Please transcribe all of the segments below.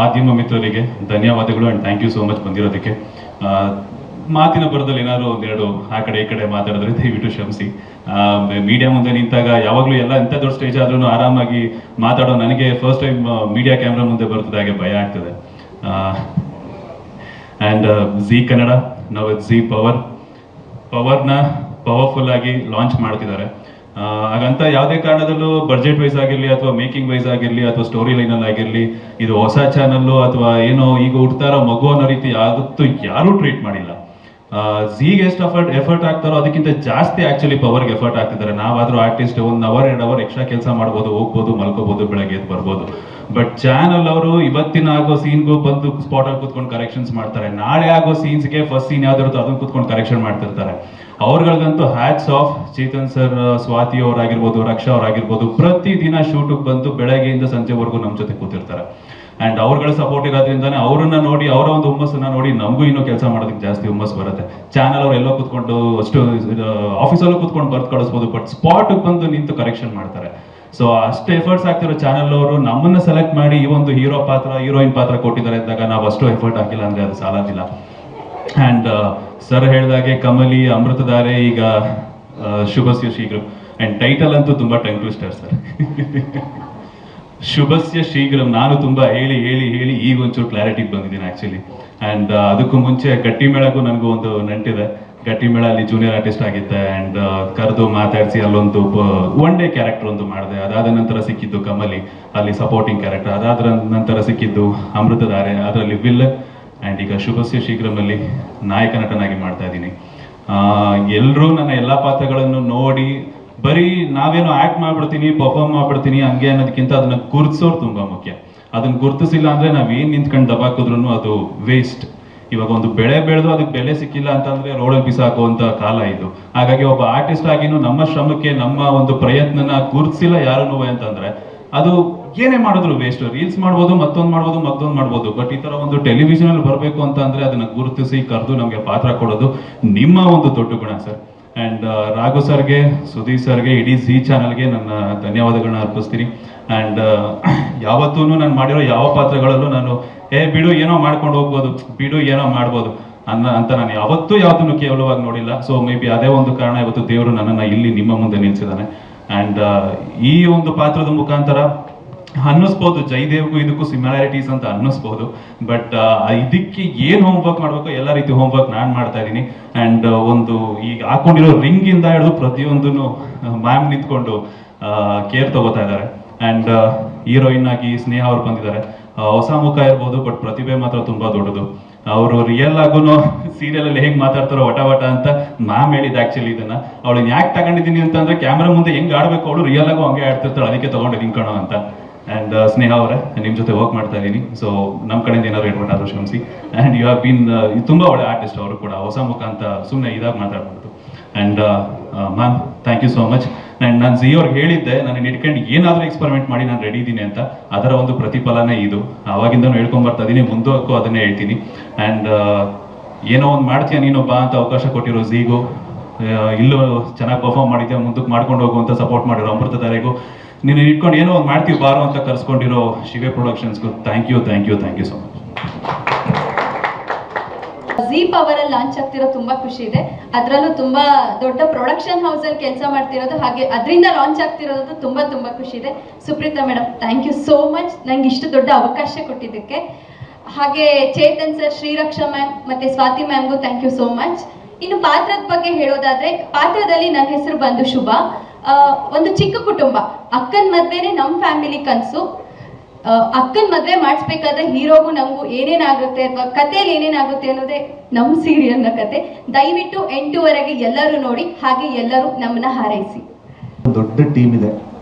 ಮಾಧ್ಯಮ ಮಿತ್ರರಿಗೆ ಧನ್ಯವಾದಗಳು and thank you so much ಬಂದಿರೋದಕ್ಕೆ. ಮಾತಿನ ಬರದಲ್ಲಿ ಏನಾದ್ರು ಒಂದೆರಡು ಆ ಕಡೆ ಈ ಕಡೆ ಮಾತಾಡಿದ್ರೆ ದಯವಿಟ್ಟು ಕ್ಷಮಿಸಿ. ಮೀಡಿಯಾ ಮುಂದೆ ನಿಂತಾಗ ಯಾವಾಗಲೂ ಎಲ್ಲ ಎಂಥ ದೊಡ್ಡ ಸ್ಟೇಜ್ ಆದ್ರೂ ಆರಾಮಾಗಿ ಮಾತಾಡೋ ನನಗೆ ಫಸ್ಟ್ ಟೈಮ್ ಮೀಡಿಯಾ ಕ್ಯಾಮ್ರಾ ಮುಂದೆ ಬರ್ತದೆ, ಹಾಗೆ ಭಯ ಆಗ್ತದೆ. ಆ್ಯಂಡ್ ಝೀ ಕನ್ನಡ ನಾವು ಝೀ ಪವರ್ನ ಪವರ್ಫುಲ್ ಆಗಿ ಲಾಂಚ್ ಮಾಡ್ತಿದ್ದಾರೆ. ಹಾಗಂತ ಯಾವುದೇ ಕಾರಣದಲ್ಲೂ ಬಡ್ಜೆಟ್ ವೈಸ್ ಆಗಿರಲಿ ಅಥವಾ ಮೇಕಿಂಗ್ ವೈಸ್ ಆಗಿರಲಿ ಅಥವಾ ಸ್ಟೋರಿ ಲೈನಲ್ಲಿ ಆಗಿರಲಿ ಇದು ಹೊಸ ಚಾನಲ್ಲು ಅಥವಾ ಏನೋ ಈಗ ಹುಡ್ತಾ ಇರೋ ಮಗು ಅನ್ನೋ ರೀತಿ ಯಾವತ್ತೂ ಯಾರೂ ಟ್ರೀಟ್ ಮಾಡಿಲ್ಲ. ಝೀಗೆ ಎಷ್ಟು ಎಫರ್ಟ್ ಆಗ್ತಾರೋ ಅದಕ್ಕಿಂತ ಜಾಸ್ತಿ ಆ್ಯಕ್ಚುಲಿ ಪವರ್ಗೆ ಎಫರ್ಟ್ ಆಗ್ತಿದ್ದಾರೆ. ನಾವಾದರೂ ಆರ್ಟಿಸ್ಟ್ 1 ಅವರ್ 2 ಅವರ್ ಎಕ್ಸ್ಟ್ರಾ ಕೆಲಸ ಮಾಡ್ಬೋದು, ಹೋಗ್ಬೋದು, ಮಲ್ಕೋಬೋದು, ಬೆಳಗ್ಗೆ ಎದ್ದು ಬರ್ಬೋದು. ಬಟ್ ಚಾನಲ್ ಅವರು ಇವತ್ತಿನ ಆಗೋ ಸೀನ್ಗೂ ಬಂದು ಸ್ಪಾಟಲ್ಲಿ ಕೂತ್ಕೊಂಡು ಕರೆಕ್ಷನ್ಸ್ ಮಾಡ್ತಾರೆ. ನಾಳೆ ಆಗೋ ಸೀನ್ಸ್ಗೆ ಫಸ್ಟ್ ಸೀನ್ ಯಾವ್ದಿರುತ್ತೋ ಅದನ್ನು ಕೂತ್ಕೊಂಡು ಕರೆಕ್ಷನ್ ಮಾಡ್ತಿರ್ತಾರೆ. ಅವ್ರಗಳಿಗಂತೂ hats off. Chetan sir, Swati ಅವರಾಗಿರ್ಬೋದು, ರಕ್ಷಾ ಅವರಾಗಿರ್ಬೋದು, ಪ್ರತಿದಿನ ಶೂಟಿಗೆ ಬಂದು ಬೆಳಗ್ಗೆಯಿಂದ ಸಂಜೆವರೆಗೂ ನಮ್ಮ ಜೊತೆ ಕೂತಿರ್ತಾರೆ. ಆ್ಯಂಡ್ ಅವ್ರಗಳ ಸಪೋರ್ಟ್ ಇರೋದ್ರಿಂದಾನೆ ಅವ್ರನ್ನ ನೋಡಿ, ಅವರ ಒಂದು ಹುಮ್ಮಸ್ಸನ್ನ ನೋಡಿ ನಮಗೂ ಇನ್ನೂ ಕೆಲಸ ಮಾಡೋದಕ್ಕೆ ಜಾಸ್ತಿ ಹುಮ್ಮಸ್ ಬರುತ್ತೆ. ಚಾನಲ್ ಅವ್ರು ಎಲ್ಲೋ ಕೂತ್ಕೊಂಡು ಅಷ್ಟು ಆಫೀಸಲ್ಲೂ ಕೂತ್ಕೊಂಡು ಬರ್ದು ಕಳಿಸ್ಬೋದು, ಬಟ್ ಸ್ಪಾಟಿಗೆ ಬಂದು ನಿಂತು ಕರೆಕ್ಷನ್ ಮಾಡ್ತಾರೆ. ಸೊ ಅಷ್ಟು ಎಫರ್ಟ್ಸ್ ಆಗ್ತಿರೋ ಚಾನಲ್ ಅವರು ನಮ್ಮನ್ನ ಸೆಲೆಕ್ಟ್ ಮಾಡಿ ಈ ಒಂದು ಹೀರೋ ಪಾತ್ರ, ಹೀರೋಯಿನ್ ಪಾತ್ರ ಕೊಟ್ಟಿದ್ದಾರೆ ಅಂದಾಗ ನಾವು ಅಷ್ಟು ಎಫರ್ಟ್ ಹಾಕಿಲ್ಲ ಅಂದರೆ ಅದು ಸಾಲೋದಿಲ್ಲ. ಆ್ಯಂಡ್ ಸರ್ ಹೇಳಿದಾಗೆ ಕಮಲಿ, ಅಮೃತಧಾರೆ, ಈಗ ಶುಭಸ್ಯ ಶೀಘ್ರ. ಆ್ಯಂಡ್ ಟೈಟಲ್ ಅಂತೂ ತುಂಬ ಟಂಗ್ ಟ್ವಿಸ್ಟರ್ ಸರ್. ಶುಭಸ್ಯ ಶೀಘ್ರಂ. ನಾನು ತುಂಬ ಹೇಳಿ ಈಗ ಒಂಚೂರು ಕ್ಲಾರಿಟಿಗೆ ಬಂದಿದ್ದೀನಿ ಆ್ಯಕ್ಚುಲಿ. ಆ್ಯಂಡ್ ಅದಕ್ಕೂ ಮುಂಚೆ ಗಟ್ಟಿಮೇಳಗೂ ನನಗೂ ಒಂದು ನಂಟಿದೆ. ಗಟ್ಟಿಮೇಳ ಅಲ್ಲಿ ಜೂನಿಯರ್ ಆರ್ಟಿಸ್ಟ್ ಆಗಿದ್ದೆ. ಆ್ಯಂಡ್ ಕರೆದು ಮಾತಾಡಿಸಿ ಅಲ್ಲೊಂದು 1 ಡೇ ಕ್ಯಾರೆಕ್ಟರ್ ಒಂದು ಮಾಡಿದೆ. ಅದಾದ ನಂತರ ಸಿಕ್ಕಿದ್ದು ಕಮಲಿ, ಅಲ್ಲಿ ಸಪೋರ್ಟಿಂಗ್ ಕ್ಯಾರೆಕ್ಟರ್. ಅದಾದ ನಂತರ ಸಿಕ್ಕಿದ್ದು ಅಮೃತಧಾರೆ, ಅದರಲ್ಲಿ ವಿಲ್ಲನ್. ಆ್ಯಂಡ್ ಈಗ ಶುಭಸ್ಯ ಶೀಘ್ರಮಲ್ಲಿ ನಾಯಕ ನಟನಾಗಿ ಮಾಡ್ತಾ ಇದ್ದೀನಿ. ಎಲ್ಲರೂ ನನ್ನ ಎಲ್ಲ ಪಾತ್ರಗಳನ್ನು ನೋಡಿ ಬರೀ ನಾವೇನೋ ಆ್ಯಕ್ಟ್ ಮಾಡ್ಬಿಡ್ತೀನಿ, ಪರ್ಫಾರ್ಮ್ ಮಾಡ್ಬಿಡ್ತೀನಿ ಹಂಗೆ ಅನ್ನೋದಕ್ಕಿಂತ ಅದನ್ನು ಗುರುತಿಸೋರು ತುಂಬ ಮುಖ್ಯ. ಅದನ್ನು ಗುರುತಿಸಿಲ್ಲ ಅಂದರೆ ನಾವೇನು ನಿಂತ್ಕೊಂಡು ದಬಾಕಿದ್ರು ಅದು ವೇಸ್ಟ್. ಇವಾಗ ಒಂದು ಬೆಳೆ ಬೆಳೆದು ಅದಕ್ಕೆ ಬೆಲೆ ಸಿಕ್ಕಿಲ್ಲ ಅಂತಂದರೆ ರೋಡಲ್ಲಿ ಬಿಸಾಕುವಂಥ ಕಾಲ ಇದು. ಹಾಗಾಗಿ ಒಬ್ಬ ಆರ್ಟಿಸ್ಟ್ ಆಗಿನೂ ನಮ್ಮ ಶ್ರಮಕ್ಕೆ, ನಮ್ಮ ಒಂದು ಪ್ರಯತ್ನನ ಗುರುತಿಸಿಲ್ಲ ಯಾರೂ ಅಂತಂದರೆ ಅದು ಏನೇ ಮಾಡಿದ್ರು ವೇಸ್ಟ್. ರೀಲ್ಸ್ ಮಾಡ್ಬೋದು, ಮತ್ತೊಂದು ಮಾಡ್ಬೋದು, ಬಟ್ ಈ ಥರ ಒಂದು ಟೆಲಿವಿಷನಲ್ಲಿ ಬರಬೇಕು ಅಂತ ಅಂದರೆ ಅದನ್ನು ಗುರುತಿಸಿ ಕರೆದು ನಮಗೆ ಪಾತ್ರ ಕೊಡೋದು ನಿಮ್ಮ ಒಂದು ದೊಡ್ಡ ಗುಣ ಸರ್. ಆ್ಯಂಡ್ ರಾಘು ಸರ್ಗೆ, ಸುದೀಪ್ ಸರ್ಗೆ, ಇಡೀ ಝೀ ಚಾನಲ್ಗೆ ನನ್ನ ಧನ್ಯವಾದಗಳನ್ನ ಅರ್ಪಿಸ್ತೀನಿ. ಆ್ಯಂಡ್ ಯಾವತ್ತೂ ನಾನು ಮಾಡಿರೋ ಯಾವ ಪಾತ್ರಗಳಲ್ಲೂ ನಾನು ಬಿಡು ಏನೋ ಮಾಡ್ಕೊಂಡು ಹೋಗ್ಬೋದು, ಬಿಡು ಏನೋ ಮಾಡ್ಬೋದು ಅಂತ ನಾನು ಯಾವತ್ತೂ ಕೇವಲವಾಗಿ ನೋಡಿಲ್ಲ. ಸೊ ಮೇ ಬಿ ಅದೇ ಒಂದು ಕಾರಣ ಇವತ್ತು ದೇವರು ನನ್ನನ್ನು ಇಲ್ಲಿ ನಿಮ್ಮ ಮುಂದೆ ನಿಲ್ಲಿಸಿದ್ದಾನೆ. ಆ್ಯಂಡ್ ಈ ಒಂದು ಪಾತ್ರದ ಮುಖಾಂತರ ಅನ್ನಿಸ್ಬೋದು ಜಯದೇವ್ಗೂ ಇದಕ್ಕೂ ಸಿಮಿಲಾರಿಟೀಸ್ ಅಂತ ಅನ್ನಿಸ್ಬೋದು. ಬಟ್ ಇದಕ್ಕೆ ಏನು ಹೋಮ್ವರ್ಕ್ ಮಾಡಬೇಕು ಎಲ್ಲ ರೀತಿ ಹೋಮ್ವರ್ಕ್ ನಾನು ಮಾಡ್ತಾ ಇದ್ದೀನಿ. ಆ್ಯಂಡ್ ಒಂದು ಈಗ ಹಾಕೊಂಡಿರೋ ರಿಂಗಿಂದ ಹಿಡಿದು ಪ್ರತಿಯೊಂದೂ ಮ್ಯಾಮ್ ನಿಂತ್ಕೊಂಡು ಕೇರ್ ತಗೋತಾ ಇದ್ದಾರೆ. ಆ್ಯಂಡ್ ಹೀರೋಯಿನ್ ಆಗಿ ಸ್ನೇಹ ಅವ್ರು ಬಂದಿದ್ದಾರೆ. ಹೊಸ ಮುಖ ಇರ್ಬೋದು, ಬಟ್ ಪ್ರತಿಭೆ ಮಾತ್ರ ತುಂಬ ದೊಡ್ಡದು. ಅವರು ರಿಯಲ್ ಆಗೂ ಸೀರಿಯಲಲ್ಲಿ ಹೇಗೆ ಮಾತಾಡ್ತಾರೋ ವಟ ಅಂತ ಮ್ಯಾಮ್ ಹೇಳಿದ್ದು ಆ್ಯಕ್ಚುಲಿ. ಇದನ್ನು ಅವಳು ಯಾಕೆ ತಗೊಂಡಿದ್ದೀನಿ ಅಂತಂದರೆ ಕ್ಯಾಮ್ರಾ ಮುಂದೆ ಹೆಂಗೆ ಆಡಬೇಕು ಅವಳು ರಿಯಲ್ ಆಗು ಹಂಗೆ ಆಡ್ತಿರ್ತಾಳೆ, ಅದಕ್ಕೆ ತೊಗೊಂಡಿದ್ದೀನಿ ಕಣೋ ಅಂತ. ಆ್ಯಂಡ್ ಸ್ನೇಹ ಅವರೇ, ನಿಮ್ಮ ಜೊತೆ ವರ್ಕ್ ಮಾಡ್ತಾ ಇದ್ದೀನಿ. ಸೊ ನಮ್ಮ ಕಡೆಯಿಂದ ಏನಾದ್ರು ಹೇಳ್ಕೊಂಡಾದ್ರು ಕ್ಷಮಿಸಿ. ಆ್ಯಂಡ್ ಯು ಹ್ಯಾವ್ ಬೀನ್ ತುಂಬ ಒಳ್ಳೆ ಆರ್ಟಿಸ್ಟ್ ಅವರು ಕೂಡ, ಹೊಸ ಮುಖ ಅಂತ ಸುಮ್ಮನೆ ಇದಾಗಿ ಮಾತಾಡ್ಬಾರ್ದು. And ma'am thank you so much. And ನಾನು ಝೀ ಅವ್ರಿಗೆ ಹೇಳಿದ್ದೆ ನಾನು ಇಟ್ಕೊಂಡು ಏನಾದರೂ ಎಕ್ಸ್ಪೆರಿಮೆಂಟ್ ಮಾಡಿ ನಾನು ರೆಡಿ ಇದ್ದೀನಿ ಅಂತ. ಅದರ ಒಂದು ಪ್ರತಿಫಲನೇ ಇದು. ಆವಾಗಿಂದನೂ ಹೇಳ್ಕೊಂಬರ್ತಾ ಇದ್ದೀನಿ, ಮುಂದಕ್ಕೂ ಅದನ್ನೇ ಹೇಳ್ತೀನಿ. ಆ್ಯಂಡ್ ಏನೋ ಒಂದು ಮಾಡ್ತೀಯ ನೀನೊಬ್ಬ ಅಂತ ಅವಕಾಶ ಕೊಟ್ಟಿರೋ ಝೀಗೂ, ಇಲ್ಲೂ ಚೆನ್ನಾಗಿ ಪರ್ಫಾರ್ಮ್ ಮಾಡಿದ್ಯಾ ಮುಂದಕ್ಕೆ ಮಾಡ್ಕೊಂಡು ಹೋಗುವಂಥ ಸಪೋರ್ಟ್ ಮಾಡಿರೋ ಅಮೃತಧಾರೆಗೂ, ನೀನು ಇಟ್ಕೊಂಡು ಏನೋ ಒಂದು ಮಾಡ್ತೀವಿ ಬಾರೋ ಅಂತ ಕರ್ಸ್ಕೊಂಡಿರೋ ಶಿವೆ ಪ್ರೊಡಕ್ಷನ್ಸ್ಗೂ thank you so much. Zee power ಅಲ್ಲಿ ಲಾಂಚ್ ಆಗ್ತಿರೋ ತುಂಬಾ ಖುಷಿ ಇದೆ. ಅದರಲ್ಲೂ ತುಂಬಾ ದೊಡ್ಡ ಪ್ರೊಡಕ್ಷನ್ ಹೌಸ್ ಅಲ್ಲಿ ಕೆಲಸ ಮಾಡ್ತಿರೋದು, ಹಾಗೆ ಅದರಿಂದ ಲಾಂಚ್ ಆಗ್ತಿರೋದು ತುಂಬಾ ಖುಷಿ ಇದೆ. Supreetha madam thank you so much ನಂಗೆ ಇಷ್ಟು ದೊಡ್ಡ ಅವಕಾಶ ಕೊಟ್ಟಿದ್ದಕ್ಕೆ. ಹಾಗೆ ಚೇತನ್ ಸರ್, ಶ್ರೀರಕ್ಷಾ ಮ್ಯಾಮ್ ಮತ್ತೆ ಸ್ವಾತಿ ಮ್ಯಾಮ್ಗೂ ಥ್ಯಾಂಕ್ ಯು ಸೋ ಮಚ್. ಇನ್ನು ಪಾತ್ರದ ಬಗ್ಗೆ ಹೇಳೋದಾದ್ರೆ, ಪಾತ್ರದಲ್ಲಿ ನನ್ನ ಹೆಸರು ಬಂದು ಶುಭ. ಒಂದು ಚಿಕ್ಕ ಕುಟುಂಬ, ಅಕ್ಕನ ಮದ್ವೆನೆ ನಮ್ಮ ಫ್ಯಾಮಿಲಿ ಕನಸು. ಅಕ್ಕನ ಮದುವೆ ಮಾಡಿಸ್ಬೇಕಾದ್ರೆ ಹೀರೋಗೂ ನಮಗೂ ಏನೇನಾಗುತ್ತೆ ಅಥವಾ ಕಥೆಯಲ್ಲಿ ಏನೇನಾಗುತ್ತೆ ಅನ್ನೋದೇ ನಮ್ಮ ಸೀರಿಯಲ್ನ ಕತೆ. ದಯವಿಟ್ಟು 8ವರೆಗೆ ಎಲ್ಲರೂ ನೋಡಿ, ಹಾಗೆ ಎಲ್ಲರೂ ನಮ್ಮನ್ನ ಹಾರೈಸಿ. ದೊಡ್ಡ ಟೀಮ್ ಇದೆ,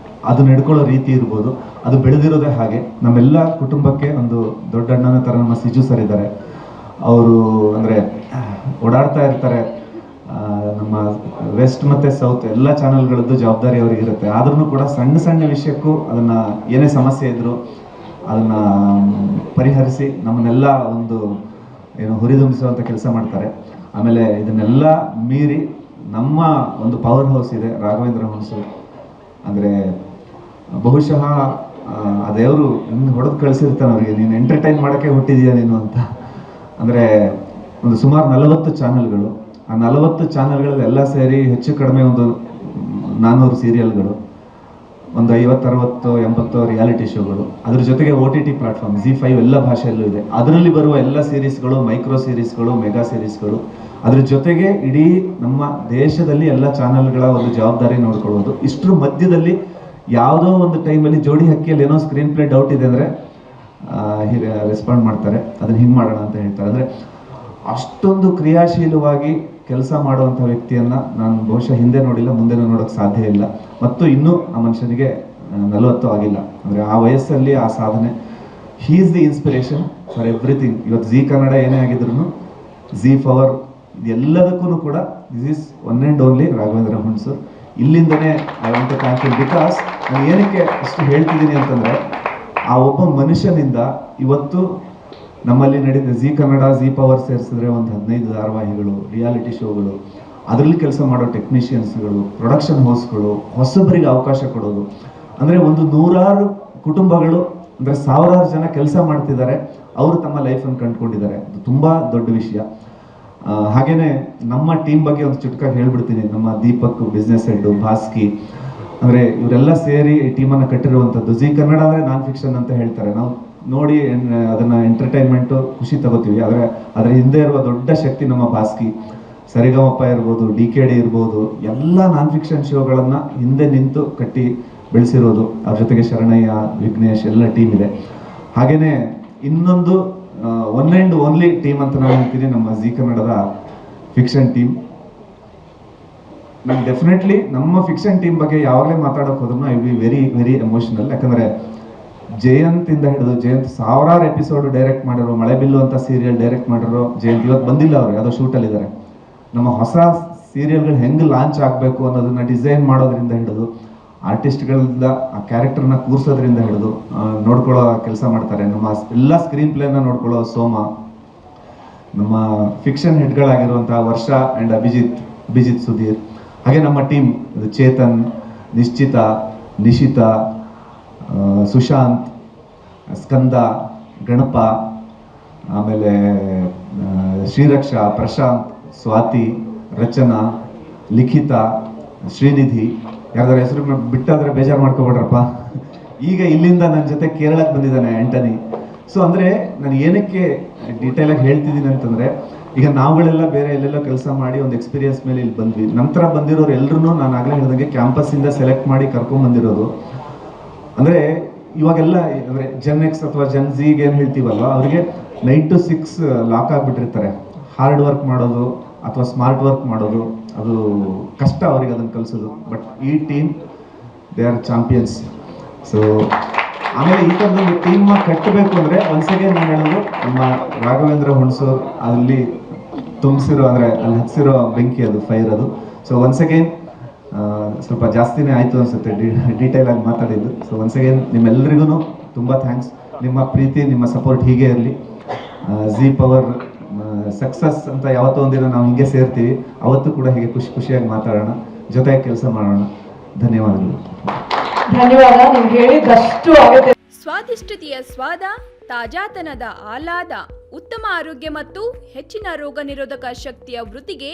ಅದು ನಡ್ಕೊಳ್ಳೋ ರೀತಿ ಇರ್ಬೋದು, ಅದು ಬೆಳೆದಿರೋದೇ ಹಾಗೆ. ನಮ್ಮೆಲ್ಲ ಕುಟುಂಬಕ್ಕೆ ಒಂದು ದೊಡ್ಡ ಅಣ್ಣನ ಥರ ನಮ್ಮ ಸಿಜು ಸರ್ ಇದ್ದಾರೆ. ಅವರು ಅಂದರೆ ಓಡಾಡ್ತಾ ಇರ್ತಾರೆ. ನಮ್ಮ ವೆಸ್ಟ್ ಮತ್ತು ಸೌತ್ ಎಲ್ಲ ಚಾನಲ್ಗಳದ್ದು ಜವಾಬ್ದಾರಿ ಅವ್ರಿಗಿರುತ್ತೆ. ಆದ್ರೂ ಕೂಡ ಸಣ್ಣ ವಿಷಯಕ್ಕೂ ಅದನ್ನು ಏನೇ ಸಮಸ್ಯೆ ಇದ್ದರೂ ಅದನ್ನು ಪರಿಹರಿಸಿ ನಮ್ಮನ್ನೆಲ್ಲ ಒಂದು ಹುರಿದುಂಬಿಸುವಂಥ ಕೆಲಸ ಮಾಡ್ತಾರೆ. ಆಮೇಲೆ ಇದನ್ನೆಲ್ಲ ಮೀರಿ ನಮ್ಮ ಒಂದು ಪವರ್ ಹೌಸ್ ಇದೆ, ರಾಘವೇಂದ್ರ ಹೌಸು. ಅಂದರೆ ಬಹುಶಃ ಆ ದೇವರು ಹಿಂಗೆ ಹೊಡೆದು ಕಳಿಸಿರ್ತಾನೆ ಅವರಿಗೆ, ನೀನು ಎಂಟರ್ಟೈನ್ ಮಾಡೋಕ್ಕೆ ಹುಟ್ಟಿದೀಯ ನೀನು ಅಂತ. ಅಂದರೆ ಒಂದು ಸುಮಾರು 40 ಚಾನಲ್ಗಳು, ಆ 40 ಚಾನಲ್ಗಳಲ್ಲಿ ಎಲ್ಲ ಸೇರಿ ಹೆಚ್ಚು ಕಡಿಮೆ ಒಂದು 400 ಸೀರಿಯಲ್ಗಳು, ಒಂದು 50, 60, 80 ರಿಯಾಲಿಟಿ ಶೋಗಳು, ಅದ್ರ ಜೊತೆಗೆ OTT ಪ್ಲಾಟ್ಫಾರ್ಮ್ ZEE5 ಎಲ್ಲ ಭಾಷೆಯಲ್ಲೂ ಇದೆ. ಅದರಲ್ಲಿ ಬರುವ ಎಲ್ಲ ಸೀರೀಸ್ಗಳು, ಮೈಕ್ರೋ ಸೀರೀಸ್ಗಳು, ಮೆಗಾ ಸೀರೀಸ್ಗಳು, ಅದ್ರ ಜೊತೆಗೆ ಇಡೀ ನಮ್ಮ ದೇಶದಲ್ಲಿ ಎಲ್ಲ ಚಾನಲ್ಗಳ ಒಂದು ಜವಾಬ್ದಾರಿ ನೋಡ್ಕೊಳ್ಳೋದು. ಇಷ್ಟರ ಮಧ್ಯದಲ್ಲಿ ಯಾವುದೋ ಒಂದು ಟೈಮಲ್ಲಿ ಜೋಡಿ ಹಕ್ಕಿಯಲ್ಲಿ ಏನೋ ಸ್ಕ್ರೀನ್ ಪ್ಲೇ ಡೌಟ್ ಇದೆ ಅಂದರೆ ರೆಸ್ಪಾಂಡ್ ಮಾಡ್ತಾರೆ, ಅದನ್ನು ಹಿಂಗೆ ಮಾಡೋಣ ಅಂತ ಹೇಳ್ತಾರೆ. ಅಂದರೆ ಅಷ್ಟೊಂದು ಕ್ರಿಯಾಶೀಲವಾಗಿ ಕೆಲಸ ಮಾಡುವಂಥ ವ್ಯಕ್ತಿಯನ್ನು ನಾನು ಬಹುಶಃ ಹಿಂದೆ ನೋಡಿಲ್ಲ, ಮುಂದೆನೂ ನೋಡೋಕ್ಕೆ ಸಾಧ್ಯ ಇಲ್ಲ. ಮತ್ತು ಇನ್ನೂ ಆ ಮನುಷ್ಯನಿಗೆ 40 ಆಗಿಲ್ಲ. ಅಂದರೆ ಆ ವಯಸ್ಸಲ್ಲಿ ಆ ಸಾಧನೆ, he is the inspiration for everything. ಇವತ್ತು ಜೀ ಕನ್ನಡ ಏನೇ ಆಗಿದ್ರು, ZEE5 ಇದೆಲ್ಲದಕ್ಕೂ ಕೂಡ this is one and only Raghavendra Hunsur. ಇಲ್ಲಿಂದನೇ I want to thank you. Because ನಾನು ಏನಕ್ಕೆ ಅಷ್ಟು ಹೇಳ್ತಿದ್ದೀನಿ ಅಂತಂದರೆ, ಆ ಒಬ್ಬ ಮನುಷ್ಯನಿಂದ ಇವತ್ತು ನಮ್ಮಲ್ಲಿ ನಡೆದ ZEE ಕನ್ನಡ, ZEE5 ಸೇರಿಸಿದ್ರೆ ಒಂದು 15 ಧಾರಾವಾಹಿಗಳು, ರಿಯಾಲಿಟಿ ಶೋಗಳು, ಅದರಲ್ಲಿ ಕೆಲಸ ಮಾಡೋ ಟೆಕ್ನಿಷಿಯನ್ಸ್ಗಳು, ಪ್ರೊಡಕ್ಷನ್ ಹೌಸ್ಗಳು, ಹೊಸಬರಿಗೆ ಅವಕಾಶ ಕೊಡೋದು. ಅಂದರೆ ಒಂದು 100 ಕುಟುಂಬಗಳು, ಅಂದರೆ 1000 ಜನ ಕೆಲಸ ಮಾಡ್ತಿದ್ದಾರೆ, ಅವರು ತಮ್ಮ ಲೈಫನ್ನು ಕಂಡುಕೊಂಡಿದ್ದಾರೆ. ಅದು ತುಂಬ ದೊಡ್ಡ ವಿಷಯ. ಹಾಗೇನೆ ನಮ್ಮ ಟೀಮ್ ಬಗ್ಗೆ ಒಂದು ಚುಟ್ಕಾಗಿ ಹೇಳ್ಬಿಡ್ತೀನಿ. ನಮ್ಮ ದೀಪಕ್ ಬಿಸ್ನೆಸ್ ಹೆಡ್, ಭಾಸ್ಕಿ, ಅಂದರೆ ಇವರೆಲ್ಲ ಸೇರಿ ಈ ಟೀಮನ್ನು ಕಟ್ಟಿರುವಂಥದ್ದು. ZEE ಕನ್ನಡ ಅಂದರೆ ನಾನ್ ಫಿಕ್ಷನ್ ಅಂತ ಹೇಳ್ತಾರೆ, ನಾವು ನೋಡಿ ಅದನ್ನು ಎಂಟರ್ಟೈನ್ಮೆಂಟು ಖುಷಿ ತಗೋತೀವಿ. ಆದರೆ ಅದರ ಹಿಂದೆ ಇರುವ ದೊಡ್ಡ ಶಕ್ತಿ ನಮ್ಮ ಭಾಸ್ಕಿ, ಸರಿಗಮಪ್ಪ ಇರ್ಬೋದು, DKD ಇರ್ಬೋದು, ಎಲ್ಲ ನಾನ್ ಫಿಕ್ಷನ್ ಶೋಗಳನ್ನು ಹಿಂದೆ ನಿಂತು ಕಟ್ಟಿ ಬೆಳೆಸಿರೋದು. ಅವ್ರ ಜೊತೆಗೆ ಶರಣಯ್ಯ, ವಿಘ್ನೇಶ್ ಎಲ್ಲ ಟೀಮ್ ಇದೆ. ಹಾಗೆಯೇ ಇನ್ನೊಂದು ಒನ್ ಆ್ಯಂಡ್ ಓನ್ಲಿ ಟೀಮ್ ಅಂತ ನಾನು ಹೇಳ್ತೀನಿ, ನಮ್ಮ ZEE ಕನ್ನಡದ ಫಿಕ್ಷನ್ ಟೀಮ್. ನಾನು ಡೆಫಿನೆಟ್ಲಿ ನಮ್ಮ ಫಿಕ್ಷನ್ ಟೀಮ್ ಬಗ್ಗೆ ಯಾವಾಗಲೇ ಮಾತಾಡೋಕೆ ಹೋದ್ರೂ I be very very emotional. ಯಾಕಂದರೆ ಜಯಂತಿಂದ ಹಿಡಿದು, ಜಯಂತ್ 1000 ಎಪಿಸೋಡ್ ಡೈರೆಕ್ಟ್ ಮಾಡಿರೋ, ಮಳೆಬಿಲ್ಲು ಅಂತ ಸೀರಿಯಲ್ ಡೈರೆಕ್ಟ್ ಮಾಡಿರೋ ಜಯಂತ್ ಇವತ್ತು ಬಂದಿಲ್ಲ, ಅವರು ಯಾವುದೋ ಶೂಟಲ್ಲಿದ್ದಾರೆ. ನಮ್ಮ ಹೊಸ ಸೀರಿಯಲ್ಗಳು ಹೆಂಗೆ ಲಾಂಚ್ ಆಗಬೇಕು ಅನ್ನೋದನ್ನ ಡಿಸೈನ್ ಮಾಡೋದ್ರಿಂದ ಹಿಡಿದು, ಆರ್ಟಿಸ್ಟ್ಗಳಿಂದ ಆ ಕ್ಯಾರೆಕ್ಟರ್ನ ಕೂರಿಸೋದ್ರಿಂದ ಹಿಡಿದು ನೋಡ್ಕೊಳ್ಳೋ ಕೆಲಸ ಮಾಡ್ತಾರೆ. ನಮ್ಮ ಎಲ್ಲ ಸ್ಕ್ರೀನ್ ಪ್ಲೇನ ನೋಡ್ಕೊಳ್ಳೋ ಸೋಮ, ನಮ್ಮ ಫಿಕ್ಷನ್ ಹೆಡ್ಗಳಾಗಿರುವಂಥ ವರ್ಷ ಆ್ಯಂಡ್ ಅಭಿಜಿತ್ ಸುಧೀರ್, ಹಾಗೆ ನಮ್ಮ ಟೀಮ್ ಚೇತನ್, ನಿಶ್ಚಿತ, ನಿಶಿತಾ, ಸುಶಾಂತ್, ಸ್ಕಂದ, ಗಣಪ, ಆಮೇಲೆ ಶ್ರೀರಕ್ಷಾ, ಪ್ರಶಾಂತ್, ಸ್ವಾತಿ, ರಚನಾ, ಲಿಖಿತಾ, ಶ್ರೀನಿಧಿ, ಯಾರ್ದಾರ ಹೆಸರು ಬಿಟ್ಟಾದ್ರೆ ಬೇಜಾರು ಮಾಡ್ಕೊಬೇಡ್ರಪ್ಪ. ಈಗ ಇಲ್ಲಿಂದ ನನ್ನ ಜೊತೆ ಕೇರಳಕ್ಕೆ ಬಂದಿದ್ದಾನೆ ಆ್ಯಂಟನಿ. ಸೊ ಅಂದರೆ ನಾನು ಏನಕ್ಕೆ ಡೀಟೇಲಾಗಿ ಹೇಳ್ತಿದ್ದೀನಿ ಅಂತಂದರೆ, ಈಗ ನಾವುಗಳೆಲ್ಲ ಬೇರೆ ಎಲ್ಲೆಲ್ಲ ಕೆಲಸ ಮಾಡಿ ಒಂದು ಎಕ್ಸ್ಪೀರಿಯನ್ಸ್ ಮೇಲೆ ಇಲ್ಲಿ ಬಂದ್ವಿ. ನಂತರ ಬಂದಿರೋರು ಎಲ್ಲರೂ ನಾನು ಆಗಲೇ ಹೇಳಿದಂಗೆ ಕ್ಯಾಂಪಸ್ಸಿಂದ ಸೆಲೆಕ್ಟ್ ಮಾಡಿ ಕರ್ಕೊಂಡ್ಬಂದಿರೋದು. ಅಂದರೆ ಇವಾಗೆಲ್ಲ ಅಂದರೆ Gen X ಅಥವಾ Gen Z ಏನು ಹೇಳ್ತೀವಲ್ವ, ಅವರಿಗೆ 9 to 6 ಲಾಕ್ ಆಗಿಬಿಟ್ಟಿರ್ತಾರೆ. ಹಾರ್ಡ್ ವರ್ಕ್ ಮಾಡೋದು ಅಥವಾ ಸ್ಮಾರ್ಟ್ ವರ್ಕ್ ಮಾಡೋದು ಅದು ಕಷ್ಟ ಅವ್ರಿಗೆ ಅದನ್ನು ಕಲಿಸೋದು. ಬಟ್ ಈ team they are champions. So ಆಮೇಲೆ ಈ ಥರದೊಂದು ಟೀಮ್ ಕಟ್ಟಬೇಕು ಅಂದರೆ ಒನ್ಸ್ ಅಗೇನ್ ನಾನು ಹೇಳೋದು, ನಮ್ಮ ರಾಘವೇಂದ್ರ ಹುಣಸೂರ್ ಅಲ್ಲಿ ತುಂಬಿಸಿರೋ, ಅಂದರೆ ಅಲ್ಲಿ ಹಚ್ಚಿರೋ ಬೆಂಕಿ ಅದು, ಫೈರ್ ಅದು. ಸೊ ಒನ್ಸ್ ಅಗೇನ್ ಸ್ವಲ್ಪ ಜಾಸ್ತಿನೇ ಆಯಿತು ಅನಿಸುತ್ತೆ ಡೀಟೇಲ್ ಆಗಿ ಮಾತಾಡಿದ್ದು. ಸೊ ಒನ್ಸ್ ಅಗೇನ್ ನಿಮ್ಮೆಲ್ಲರಿಗೂ ತುಂಬ ಥ್ಯಾಂಕ್ಸ್. ನಿಮ್ಮ ಪ್ರೀತಿ, ನಿಮ್ಮ ಸಪೋರ್ಟ್ ಹೀಗೆ ಇರಲಿ. ZEE5 ಸಕ್ಸಸ್ ಅಂತ ಯಾವತ್ತೋ ಒಂದಿನ ನಾವು ಹಿಂಗೆ ಸೇರ್ತೀವಿ, ಅವತ್ತು ಕೂಡ ಹೀಗೆ ಖುಷಿಯಾಗಿ ಮಾತಾಡೋಣ, ಜೊತೆಗೆ ಕೆಲಸ ಮಾಡೋಣ. ಧನ್ಯವಾದಗಳು. ಧನ್ಯವಾದ. ನೀವು ಹೇಳಿದಷ್ಟು ಆಗುತ್ತೆ. ಸ್ವಾದಿಷ್ಟತೆಯ ಸ್ವಾದ, ತಾಜಾತನದ ಆಹ್ಲಾದ, ಉತ್ತಮ ಆರೋಗ್ಯ ಮತ್ತು ಹೆಚ್ಚಿನ ರೋಗ ನಿರೋಧಕ ಶಕ್ತಿಯ ವೃದ್ಧಿಗೆ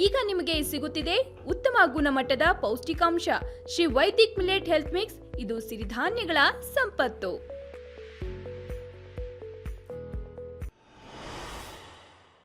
ಈಗ ನಿಮಗೆ ಸಿಗುತ್ತಿದೆ ಉತ್ತಮ ಗುಣಮಟ್ಟದ ಪೌಷ್ಟಿಕಾಂಶ Shri Vaidik millet health mix. ಇದು ಸಿರಿಧಾನ್ಯಗಳ ಸಂಪತ್ತು.